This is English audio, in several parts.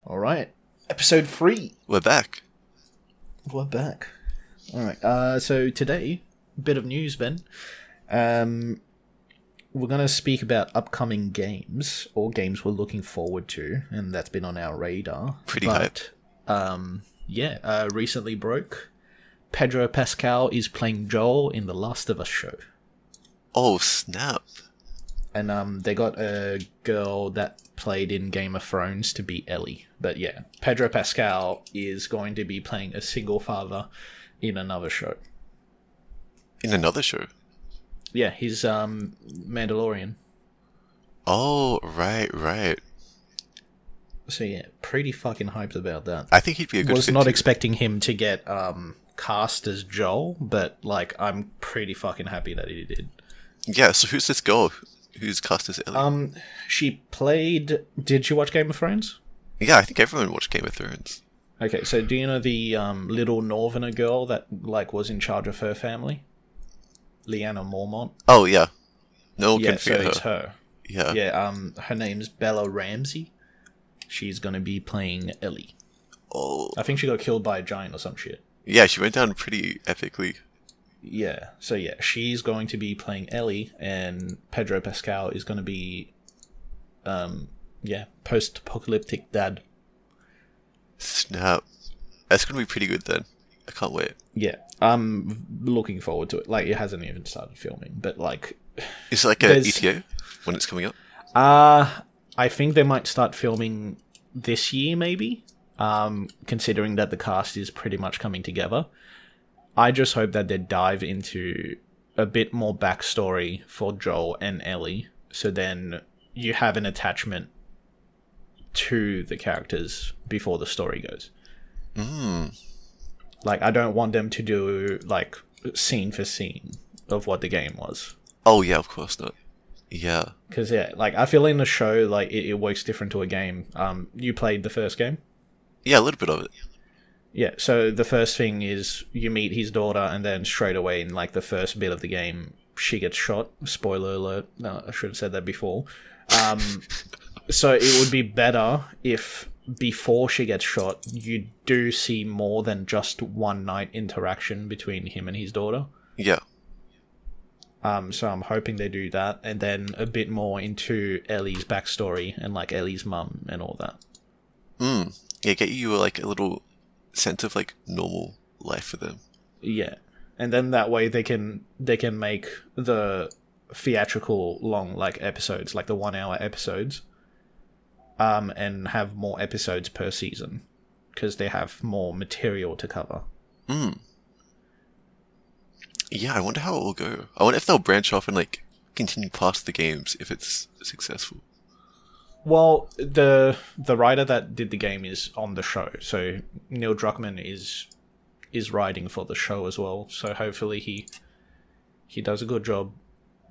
All right. Episode 3. We're back. We're back. All right. So today, bit of news, Ben. We're going to speak about upcoming games, or games we're looking forward to, and that's been on our radar. Pretty hyped. Recently broke. Pedro Pascal is playing Joel in the Last of Us show. Oh, snap. And they got a girl that played in Game of Thrones to be Ellie. But yeah, Pedro Pascal is going to be playing a single father in another show. In another show? Yeah, he's Mandalorian. Oh, right. So yeah, pretty fucking hyped about that. I think he'd be a good fit. Was not expecting him to get cast as Joel, but like I'm pretty fucking happy that he did. Yeah, so who's this girl who's cast as Ellie? She played... Did you watch Game of Thrones? Yeah, I think everyone watched Game of Thrones. Okay, so do you know the little northerner girl that like was in charge of her family? Lyanna Mormont? Oh, yeah. No one yeah, can forget so it's her. Yeah. Yeah, her name's Bella Ramsey. She's gonna be playing Ellie. Oh. I think she got killed by a giant or some shit. Yeah, she went down pretty epically. Yeah, so yeah, she's going to be playing Ellie, and Pedro Pascal is going to be, post-apocalyptic dad. Snap. That's going to be pretty good then. I can't wait. Yeah, I'm looking forward to it. Like, it hasn't even started filming, but like... Is it like a ETA when it's coming up? I think they might start filming this year, maybe, considering that the cast is pretty much coming together. I just hope that they dive into a bit more backstory for Joel and Ellie, so then you have an attachment to the characters before the story goes. Like, I don't want them to do, like, scene for scene of what the game was. Oh, yeah, of course not. Yeah. Because, yeah, like, I feel in the show, like, it works different to a game. You played the first game? Yeah, a little bit of it. Yeah, so the first thing is you meet his daughter, and then straight away in like the first bit of the game, she gets shot. Spoiler alert. No, I should have said that before. So it would be better if before she gets shot, you do see more than just one night interaction between him and his daughter. Yeah. So I'm hoping they do that, and then a bit more into Ellie's backstory and like Ellie's mum and all that. Yeah, get you like a little sense of like normal life for them. Yeah, and then that way they can make the theatrical long like episodes, like the 1 hour episodes, and have more episodes per season because they have more material to cover. Yeah, I wonder how it will go. I wonder if they'll branch off and like continue past the games if it's successful. Well, the writer that did the game is on the show, so Neil Druckmann is writing for the show as well. So hopefully he does a good job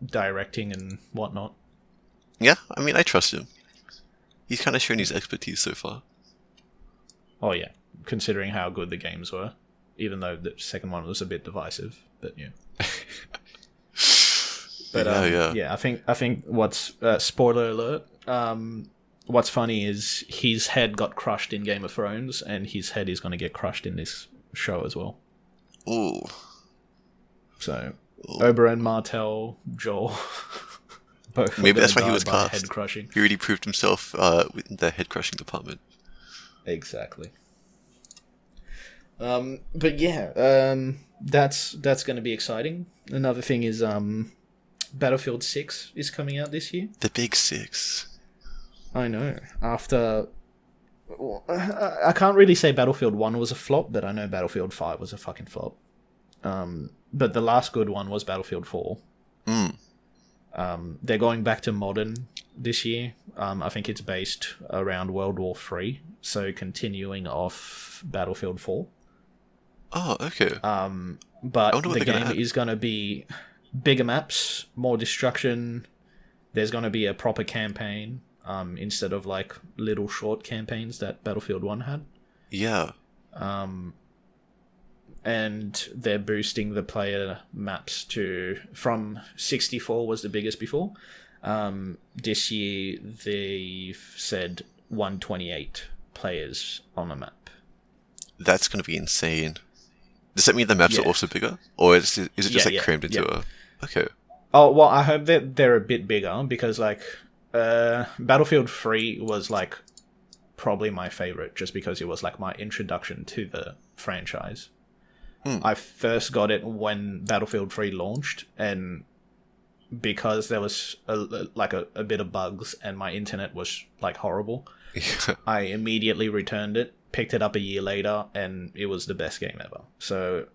directing and whatnot. Yeah, I mean, I trust him. He's kind of shown his expertise so far. Oh yeah, considering how good the games were, even though the second one was a bit divisive, but yeah. But yeah, I think what's spoiler alert. What's funny is his head got crushed in Game of Thrones, and his head is going to get crushed in this show as well. Ooh. So, Oberyn Martell, Joel, both. Maybe that's why he was cast. Head crushing. He really proved himself in the head crushing department. Exactly. But yeah, that's going to be exciting. Another thing is Battlefield 6 is coming out this year. The big 6. I know. After... I can't really say Battlefield 1 was a flop, but I know Battlefield 5 was a fucking flop. But the last good one was Battlefield 4. They're going back to modern this year. I think it's based around World War 3, so continuing off Battlefield 4. Oh, okay. But the game is going to be bigger maps, more destruction. There's going to be a proper campaign instead of like little short campaigns that Battlefield 1 had. Yeah. And they're boosting the player maps from 64 was the biggest before. This year they've said 128 players on a map. That's going to be insane. Does that mean the maps are Yeah. also bigger? Or is it just Yeah, crammed into yeah. a... Okay. Oh, well, I hope that they're a bit bigger because, like, Battlefield 3 was, like, probably my favorite just because it was, like, my introduction to the franchise. I first got it when Battlefield 3 launched, and because there was, a bit of bugs and my internet was, like, horrible, I immediately returned it, picked it up a year later, and it was the best game ever. So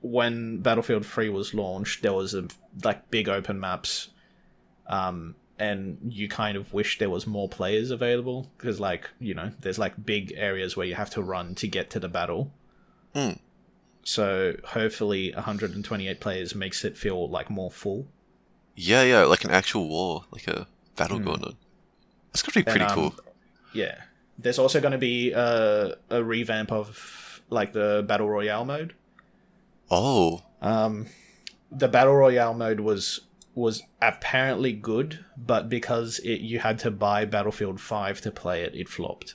when Battlefield 3 was launched, there was big open maps, and you kind of wish there was more players available because, like, you know, there's like big areas where you have to run to get to the battle. So hopefully 128 players makes it feel like more full. Yeah, like an actual war, like a battle going on. It's going to be pretty cool. Yeah. There's also going to be a revamp of, like, the Battle Royale mode. Oh. The Battle Royale mode was apparently good, but because you had to buy Battlefield 5 to play it, it flopped.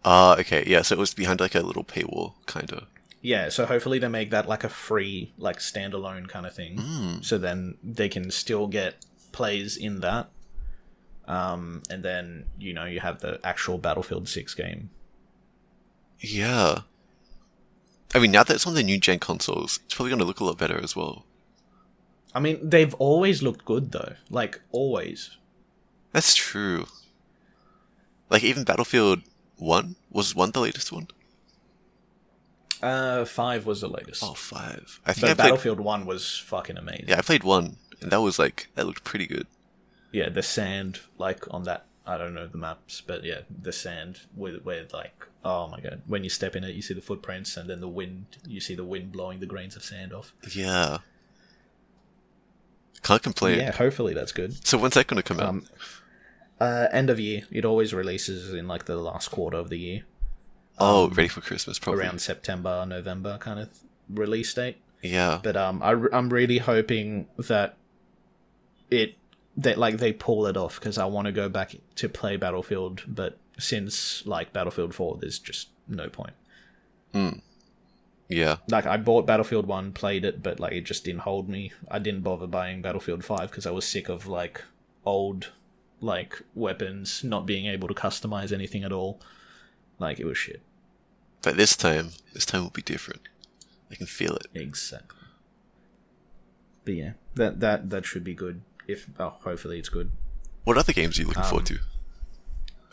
Okay, yeah, so it was behind like a little paywall, kind of. Yeah, so hopefully they make that like a free, like, standalone kind of thing. So then they can still get plays in that. And then, you know, you have the actual Battlefield 6 game. Yeah. I mean, now that it's on the new gen consoles, it's probably going to look a lot better as well. I mean, they've always looked good, though. Like, always. That's true. Like, even Battlefield 1? Was 1 the latest one? 5 was the latest. Oh, 5. I think But I played... Battlefield 1 was fucking amazing. Yeah, I played 1, and that was like... That looked pretty good. Yeah, the sand, like, on that... I don't know the maps, but yeah, the sand where like... Oh my god. When you step in it, you see the footprints, and then the wind... You see the wind blowing the grains of sand off. Yeah. Can't complain. Yeah, hopefully that's good. So when's that going to come out? End of year. It always releases in, like, the last quarter of the year. Oh, ready for Christmas, probably. Around September, November kind of release date. Yeah. But I'm really hoping that they pull it off, because I want to go back to play Battlefield, but since, like, Battlefield 4, there's just no point. Yeah. Like, I bought Battlefield 1, played it, but, like, it just didn't hold me. I didn't bother buying Battlefield 5 because I was sick of, like, old, like, weapons, not being able to customize anything at all. Like, it was shit. But this time will be different. I can feel it. Exactly. But yeah, that should be good. Hopefully it's good. What other games are you looking forward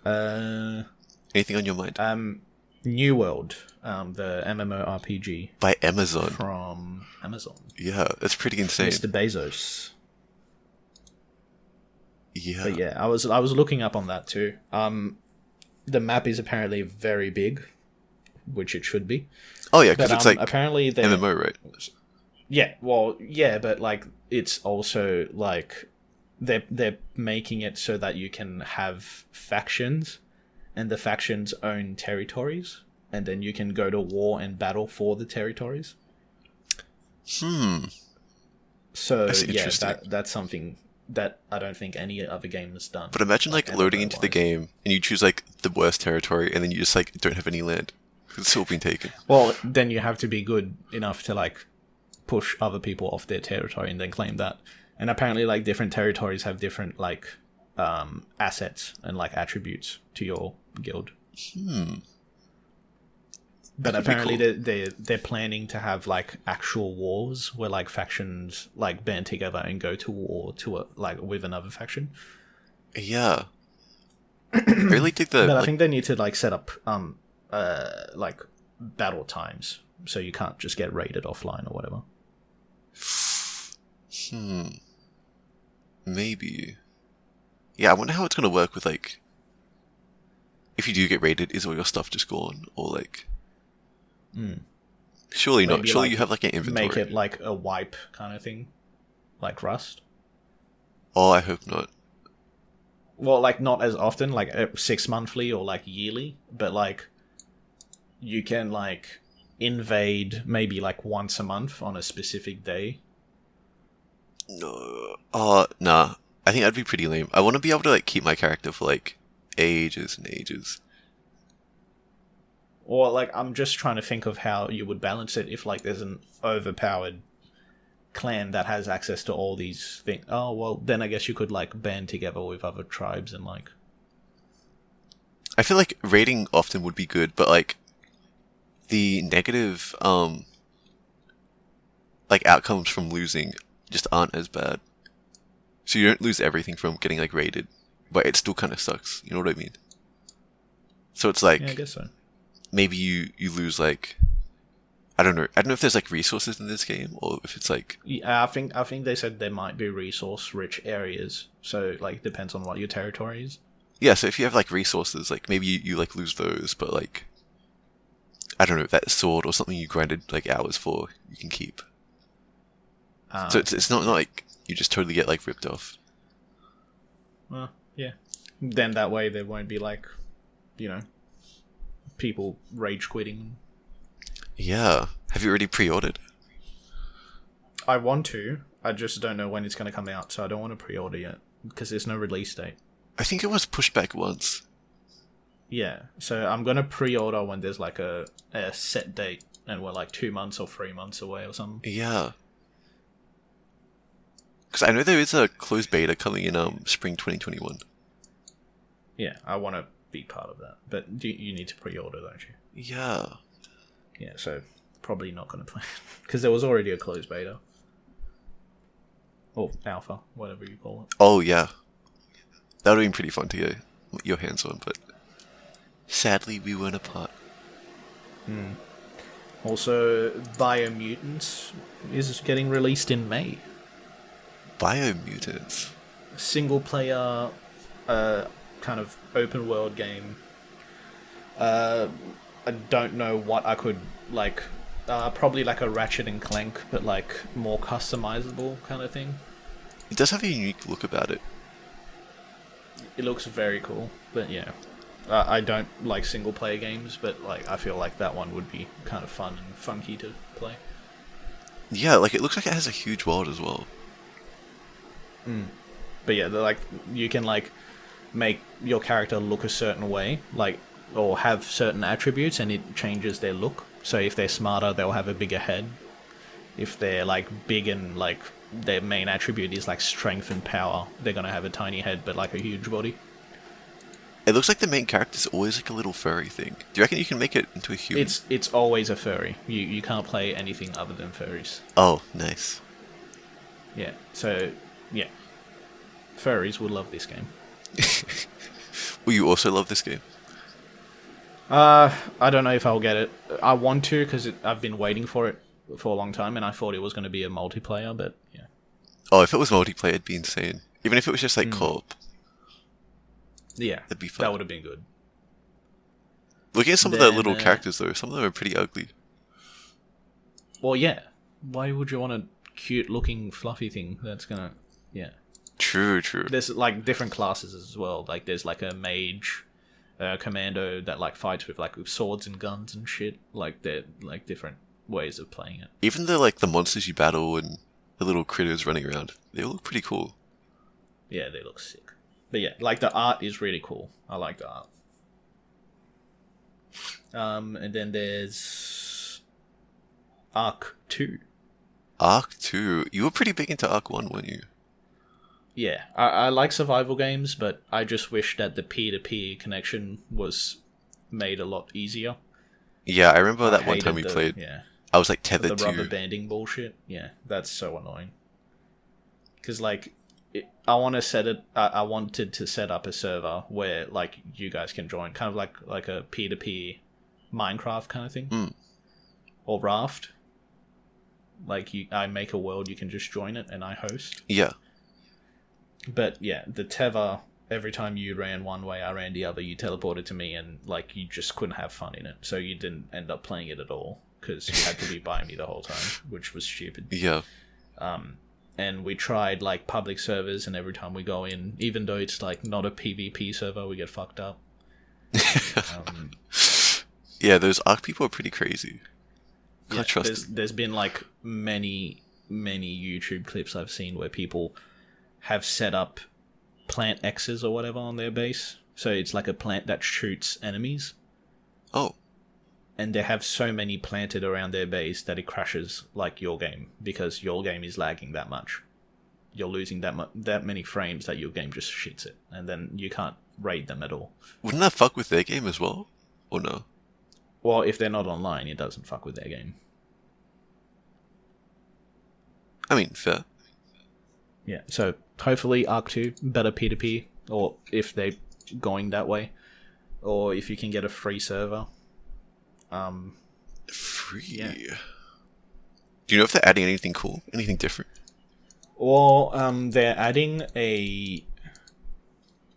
to? Anything on your mind? New World, the MMORPG by Amazon. From Amazon. Yeah, that's pretty insane. Mr. Bezos. Yeah. But yeah, I was looking up on that too. The map is apparently very big, which it should be. Oh yeah, because it's like apparently MMO, right? Yeah, well, yeah, but like it's also like they're making it so that you can have factions, and the factions own territories, and then you can go to war and battle for the territories. So yeah, that's something that I don't think any other game has done. But imagine like loading into the game and you choose like the worst territory, and then you just like don't have any land. It's all been taken. Well, then you have to be good enough to like push other people off their territory and then claim that. And apparently, like, different territories have different like assets and like attributes to your guild. But apparently, cool. they're planning to have like actual wars where like factions like band together and go to war with another faction. Yeah, I really dig the. But I think they need to like set up like battle times, so you can't just get raided offline or whatever. Maybe. Yeah, I wonder how it's gonna work with like. If you do get raided, is all your stuff just gone, or like? Surely maybe not. Surely like, you have like an inventory. Make it like a wipe kind of thing, like Rust. Oh, I hope not. Well, like not as often, like 6 monthly or like yearly, but like. You can, like, invade maybe, like, once a month on a specific day. No. Nah. I think that'd be pretty lame. I want to be able to, like, keep my character for, like, ages and ages. Or like, I'm just trying to think of how you would balance it if like there's an overpowered clan that has access to all these things. Oh well, then I guess you could like band together with other tribes and like. I feel like raiding often would be good, but like the negative like outcomes from losing just aren't as bad. So you don't lose everything from getting like raided, but it still kind of sucks. You know what I mean? So it's like Yeah, I guess so. maybe you lose like I don't know if there's like resources in this game or if it's like Yeah, I think they said there might be resource rich areas. So like depends on what your territory is. yeah. So if you have like resources, like maybe you like lose those, but like I don't know that sword or something you grinded like hours for, you can keep. So it's not like you just totally get like ripped off. Well, yeah. Then that way there won't be like, you know, people rage quitting. Yeah. Have you already pre-ordered? I want to. I just don't know when it's going to come out, so I don't want to pre-order yet because there's no release date. I think it was pushed back once. Yeah, so I'm going to pre-order when there's like a set date and we're like 2 months or 3 months away or something. Yeah. Because I know there is a closed beta coming in spring 2021. Yeah, I want to be part of that. But you need to pre-order, don't you? Yeah. Yeah, so probably not going to play because there was already a closed beta. Or alpha, whatever you call it. Oh, yeah. That would have been pretty fun to get your hands on, but sadly we weren't a part. Also, Biomutant is getting released in May. Biomutants. Single player, kind of open world game. I don't know what I could like. Probably like a Ratchet and Clank, but like more customizable kind of thing. It does have a unique look about it. It looks very cool, but yeah. I don't like single player games, but like I feel like that one would be kind of fun and funky to play. Yeah, like it looks like it has a huge world as well. But yeah, like you can like make your character look a certain way, like or have certain attributes, and it changes their look. So if they're smarter, they'll have a bigger head. If they're like big and like their main attribute is like strength and power, they're gonna have a tiny head but like a huge body. It looks like the main character's always like a little furry thing. Do you reckon you can make it into a human? It's always a furry. You can't play anything other than furries. Oh, nice. Yeah. So yeah, furries would love this game. Will you also love this game? I don't know if I'll get it. I want to because I've been waiting for it for a long time, and I thought it was going to be a multiplayer, but yeah. Oh, if it was multiplayer, it'd be insane. Even if it was just like co-op. Yeah, that'd be fun. That would have been good. Looking at some of the little characters, though, some of them are pretty ugly. Well, yeah. Why would you want a cute-looking, fluffy thing that's gonna... Yeah. True. There's, like, different classes as well. Like, there's, like, a mage, commando that, like, fights with, like, swords and guns and shit. Like, they're, like, different ways of playing it. Even the monsters you battle and the little critters running around, they all look pretty cool. Yeah, they look sick. But yeah, like, the art is really cool. I like the art. And then there's Arc 2. Arc 2? You were pretty big into Arc 1, weren't you? Yeah, I like survival games, but I just wish that the peer-to-peer connection was made a lot easier. Yeah, I remember that one time we played. Yeah, I was like tethered to... The rubber banding bullshit. Yeah, that's so annoying. Because, like, I wanted to set up a server where, like, you guys can join, kind of like a peer-to-peer Minecraft kind of thing. Or Raft. Like, I make a world, you can just join it, and I host. Yeah. But, yeah, the tether, every time you ran one way, I ran the other, you teleported to me, and, like, you just couldn't have fun in it. So you didn't end up playing it at all, because you had to be by me the whole time, which was stupid. Yeah. And we tried, like, public servers, and every time we go in, even though it's, like, not a PvP server, we get fucked up. Yeah, those Arc people are pretty crazy. Can't trust them. There's been, like, many YouTube clips I've seen where people have set up plant X's or whatever on their base, So it's like a plant that shoots enemies. Oh. And they have so many planted around their base that it crashes like your game, because your game is lagging that much. You're losing that many frames that your game just shits it, and then you can't raid them at all. Wouldn't that fuck with their game as well? Or no? Well, if they're not online, it doesn't fuck with their game. I mean, fair. Yeah, so hopefully Arc 2, better P2P, or if they're going that way, or if you can get a free server. Free? Yeah. Do you know if they're adding anything cool? Anything different? Well, they're adding a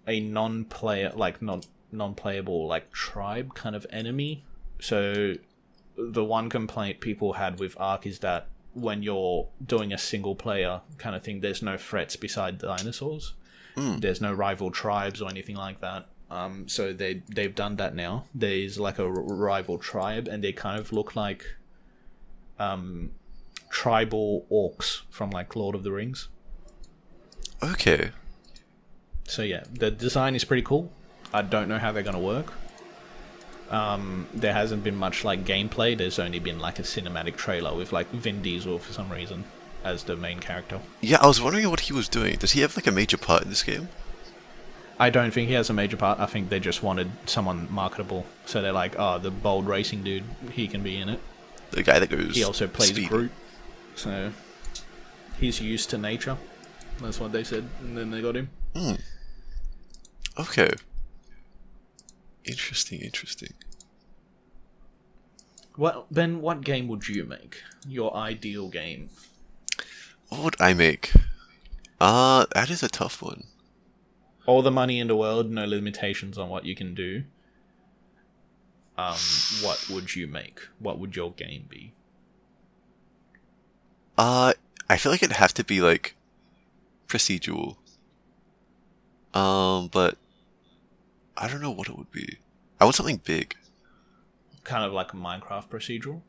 non-player, like non-playable, like tribe kind of enemy. So the one complaint people had with Ark is that when you're doing a single player kind of thing, there's no threats beside dinosaurs. There's no rival tribes or anything like that. So they've done that now. There's like a rival tribe, and they kind of look like tribal orcs from like Lord of the Rings. Okay. So yeah, the design is pretty cool. I don't know how they're gonna work. There hasn't been much like gameplay. There's only been like a cinematic trailer with like Vin Diesel for some reason as the main character. Yeah, I was wondering what he was doing. Does he have like a major part in this game? I don't think he has a major part. I think they just wanted someone marketable. So they're like, oh, the bold racing dude, he can be in it. The guy that goes. He also plays speed. Groot. So he's used to nature. That's what they said. And then they got him. Okay. Interesting. Well, Ben, what game would you make? Your ideal game? What would I make? That is a tough one. All the money in the world, no limitations on what you can do. What would you make? What would your game be? I feel like it'd have to be like procedural. But I don't know what it would be. I want something big. Kind of like a Minecraft procedural?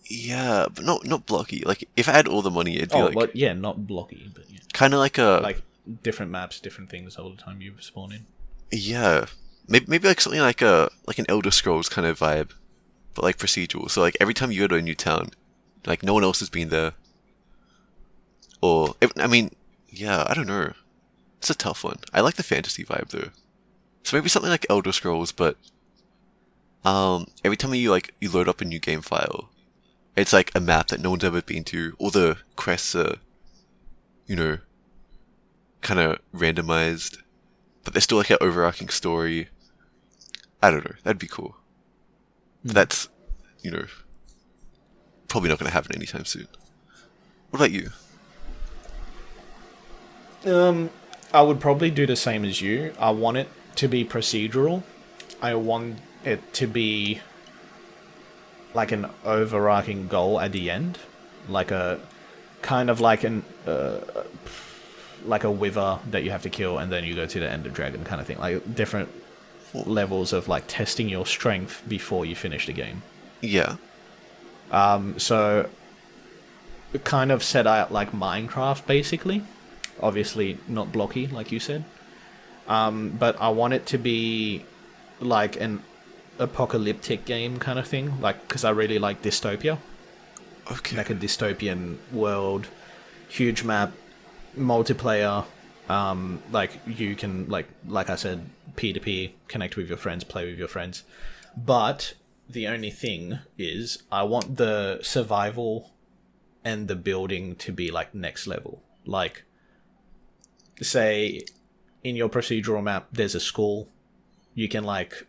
Yeah, but not blocky. Like if I had all the money, it'd be but yeah, not blocky, but yeah. kind of like a Like different maps, different things all the time you spawn in. yeah. Maybe like something like an Elder Scrolls kind of vibe, but like procedural. So like every time you go to a new town, like no one else has been there. Or I mean, yeah, I don't know. It's a tough one. I like the fantasy vibe though. So maybe something like Elder Scrolls, but every time you load up a new game file, it's like a map that no one's ever been to. All the quests are, kind of randomized, but there's still like an overarching story. I don't know. That'd be cool. But that's, probably not going to happen anytime soon. What about you? I would probably do the same as you. I want it to be procedural. I want it to be like an overarching goal at the end, like a kind of like like a wither that you have to kill, and then you go to the Ender Dragon kind of thing, like different levels of like testing your strength before you finish the game. Yeah. So kind of set out like Minecraft basically. Obviously not blocky like you said. But I want it to be like an apocalyptic game kind of thing, like because I really like dystopia. Okay. Like a dystopian world, huge map, multiplayer. Like you can like I said, P2P, connect with your friends, play with your friends. But the only thing is, I want the survival and the building to be like next level. Like, say, in your procedural map, there's a school. You can like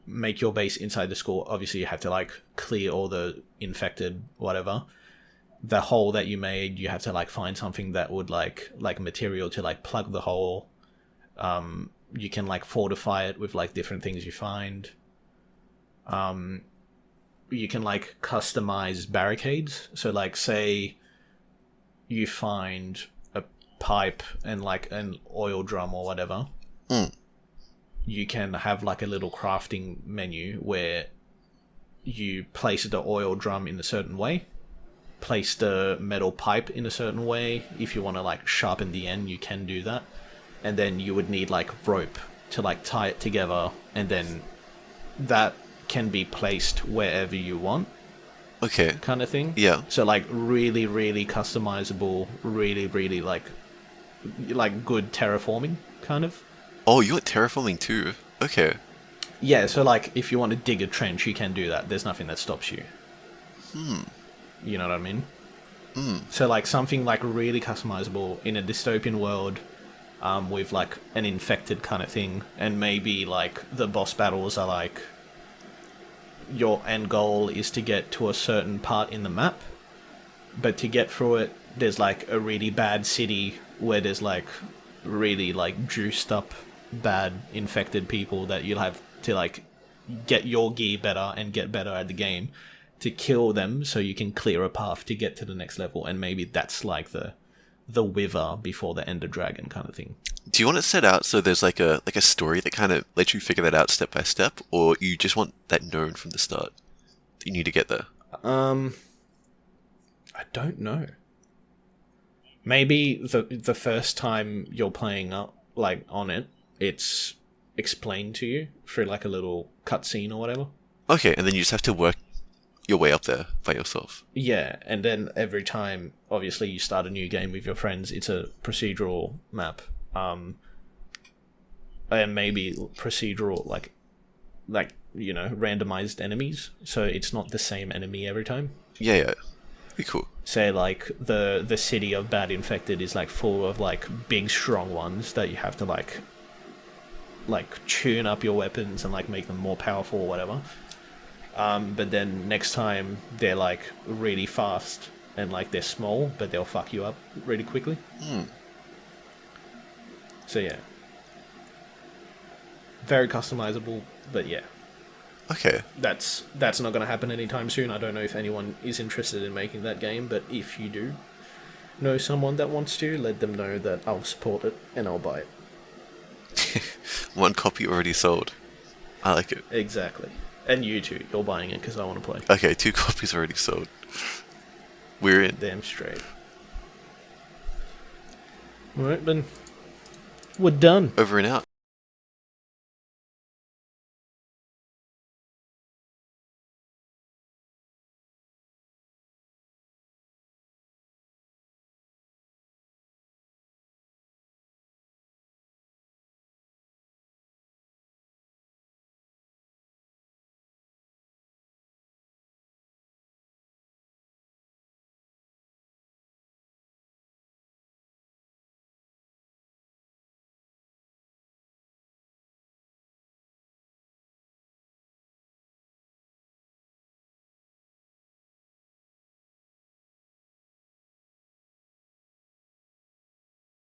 make your base inside the school. Obviously, you have to like clear all the infected whatever. The hole that you made, you have to like find something that would like material to like plug the hole. You can like fortify it with like different things you find. You can like customize barricades. So like say you find a pipe and like an oil drum or whatever. You can have like a little crafting menu where you place the oil drum in a certain way, place the metal pipe in a certain way. If you want to like sharpen the end, you can do that. And then you would need like rope to like tie it together, and then that can be placed wherever you want, Okay. kind of thing. Yeah. So like really, really customizable, really, really like good terraforming kind of. Oh, you want terraforming too? Okay. Yeah, so like if you want to dig a trench, you can do that. There's nothing that stops you. You know what I mean? So like something like really customizable in a dystopian world, with like an infected kind of thing, and maybe like the boss battles are like your end goal is to get to a certain part in the map, but to get through it, there's like a really bad city where there's like really like juiced up bad infected people that you'll have to like get your gear better and get better at the game to kill them so you can clear a path to get to the next level, and maybe that's like the wither before the ender dragon kind of thing. Do you want it set out so there's like a story that kind of lets you figure that out step by step, or you just want that known from the start that you need to get there? I don't know. Maybe the first time you're playing up like on it, it's explained to you through like a little cutscene or whatever. Okay, and then you just have to work your way up there by yourself. Yeah, and then every time, obviously, you start a new game with your friends, it's a procedural map, and maybe procedural like randomized enemies, so it's not the same enemy every time. Yeah, be cool. Say like the city of bad infected is like full of like big strong ones that you have to like tune up your weapons and like make them more powerful or whatever. But then next time they're like really fast and like they're small, but they'll fuck you up really quickly. So yeah, very customizable, but yeah. Okay. That's not going to happen anytime soon. I don't know if anyone is interested in making that game, but if you do know someone that wants to, let them know that I'll support it and I'll buy it. One copy already sold. I like it. Exactly. And you too. You're buying it because I want to play. Okay, 2 copies already sold. We're in. Damn straight. Alright, then. We're done. Over and out.